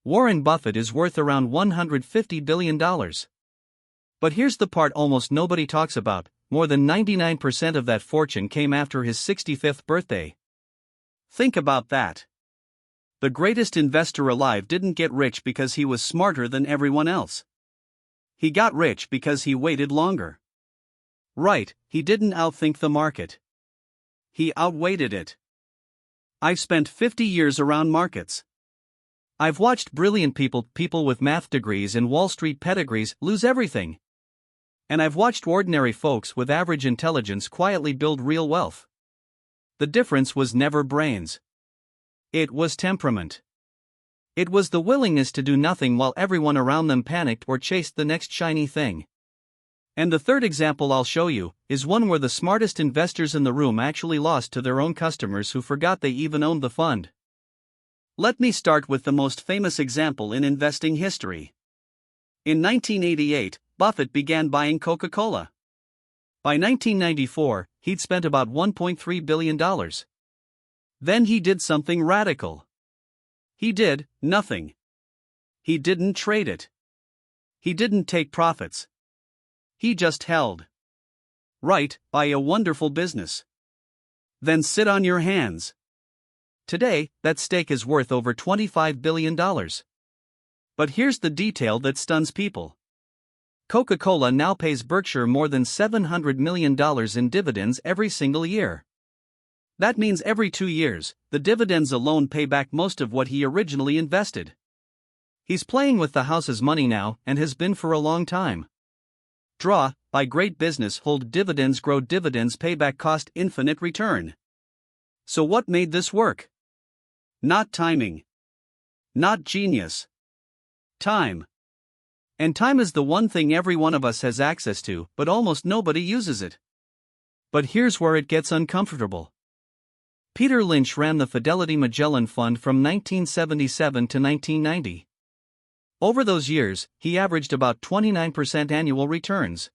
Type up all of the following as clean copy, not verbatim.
Warren Buffett is worth around $150 billion. But here's the part almost nobody talks about: more than 99% of that fortune came after his 65th birthday. Think about that. The greatest investor alive didn't get rich because he was smarter than everyone else. He got rich because he waited longer. Right, he didn't outthink the market. He outweighted it. I've spent 50 years around markets. I've watched brilliant people with math degrees and Wall Street pedigrees, lose everything. And I've watched ordinary folks with average intelligence quietly build real wealth. The difference was never brains. It was temperament. It was the willingness to do nothing while everyone around them panicked or chased the next shiny thing. And the third example I'll show you is one where the smartest investors in the room actually lost to their own customers who forgot they even owned the fund. Let me start with the most famous example in investing history. In 1988, Buffett began buying Coca-Cola. By 1994, he'd spent about $1.3 billion. Then he did something radical. He did nothing. He didn't trade it. He didn't take profits. He just held. Right, buy a wonderful business. Then sit on your hands. Today, that stake is worth over $25 billion. But here's the detail that stuns people. Coca-Cola now pays Berkshire more than $700 million in dividends every single year. That means every 2 years, the dividends alone pay back most of what he originally invested. He's playing with the house's money now and has been for a long time. Draw, buy great business, hold dividends, grow dividends, payback, cost, infinite return. So what made this work? Not timing. Not genius. Time. And time is the one thing every one of us has access to, but almost nobody uses it. But here's where it gets uncomfortable. Peter Lynch ran the Fidelity Magellan Fund from 1977 to 1990. Over those years, he averaged about 29% annual returns.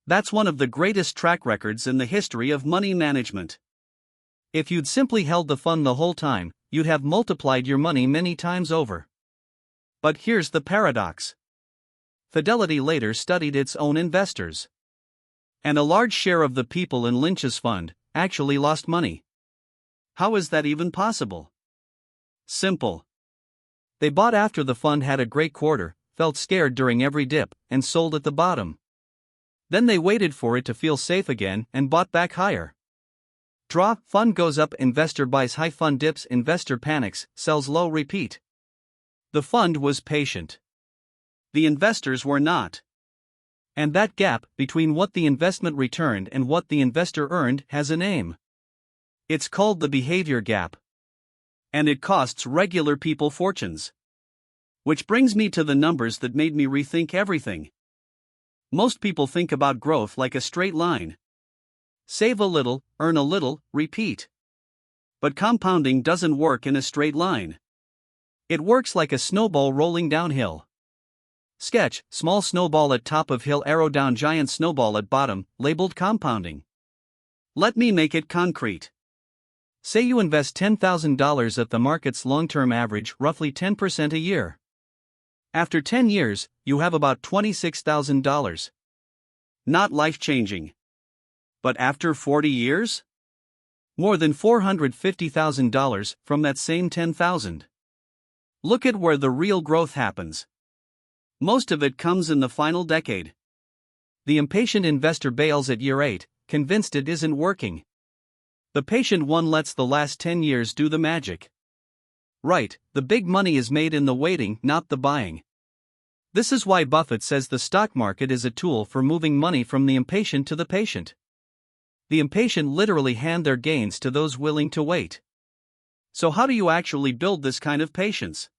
That's one of the greatest track records in the history of money management. If you'd simply held the fund the whole time, you'd have multiplied your money many times over. But here's the paradox. Fidelity later studied its own investors. And a large share of the people in Lynch's fund actually lost money. How is that even possible? Simple. They bought after the fund had a great quarter, felt scared during every dip, and sold at the bottom. Then they waited for it to feel safe again and bought back higher. Draw, fund goes up, investor buys high, fund dips, investor panics, sells low, repeat. The fund was patient. The investors were not. And that gap between what the investment returned and what the investor earned has a name. It's called the behavior gap. And it costs regular people fortunes. Which brings me to the numbers that made me rethink everything. Most people think about growth like a straight line. Save a little, earn a little, repeat. But compounding doesn't work in a straight line. It works like a snowball rolling downhill. Sketch, small snowball at top of hill, arrow down, giant snowball at bottom, labeled compounding. Let me make it concrete. Say you invest $10,000 at the market's long-term average, roughly 10% a year. After 10 years, you have about $26,000. Not life-changing. But after 40 years? More than $450,000 from that same $10,000. Look at where the real growth happens. Most of it comes in the final decade. The impatient investor bails at year 8, convinced it isn't working. The patient one lets the last 10 years do the magic. Right, the big money is made in the waiting, not the buying. This is why Buffett says the stock market is a tool for moving money from the impatient to the patient. The impatient literally hand their gains to those willing to wait. So how do you actually build this kind of patience?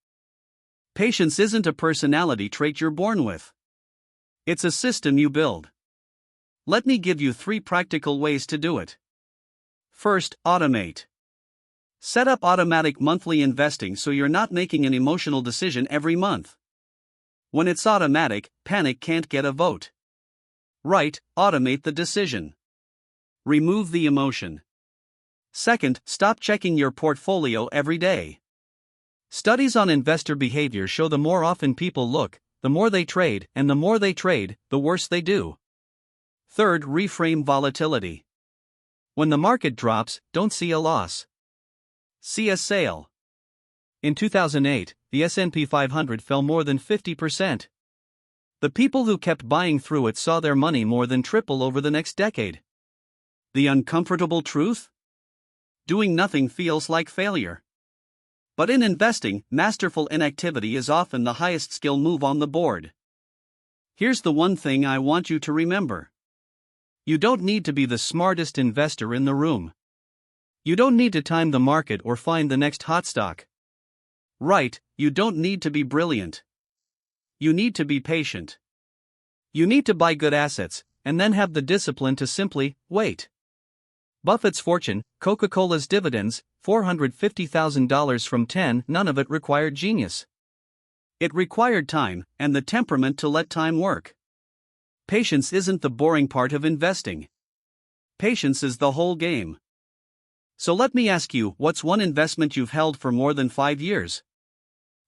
Patience isn't a personality trait you're born with. It's a system you build. Let me give you 3 practical ways to do it. First, automate. Set up automatic monthly investing so you're not making an emotional decision every month. When it's automatic, panic can't get a vote. Right, automate the decision. Remove the emotion. Second, stop checking your portfolio every day. Studies on investor behavior show the more often people look, the more they trade, and the more they trade, the worse they do. Third, reframe volatility. When the market drops, don't see a loss. See a sale. In 2008, the S&P 500 fell more than 50%. The people who kept buying through it saw their money more than triple over the next decade. The uncomfortable truth? Doing nothing feels like failure. But in investing, masterful inactivity is often the highest skill move on the board. Here's the one thing I want you to remember. You don't need to be the smartest investor in the room. You don't need to time the market or find the next hot stock. Right, you don't need to be brilliant. You need to be patient. You need to buy good assets, and then have the discipline to simply wait. Buffett's fortune, Coca-Cola's dividends, $450,000 from 10, none of it required genius. It required time, and the temperament to let time work. Patience isn't the boring part of investing. Patience is the whole game. So let me ask you, what's one investment you've held for more than 5 years?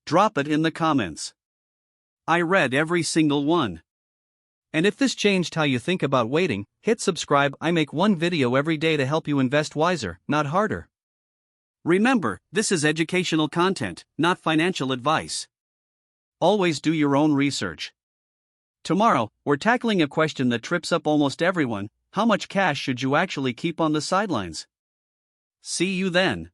Drop it in the comments. I read every single one. And if this changed how you think about waiting, hit subscribe. I make one video every day to help you invest wiser, not harder. Remember, this is educational content, not financial advice. Always do your own research. Tomorrow, we're tackling a question that trips up almost everyone: how much cash should you actually keep on the sidelines? See you then.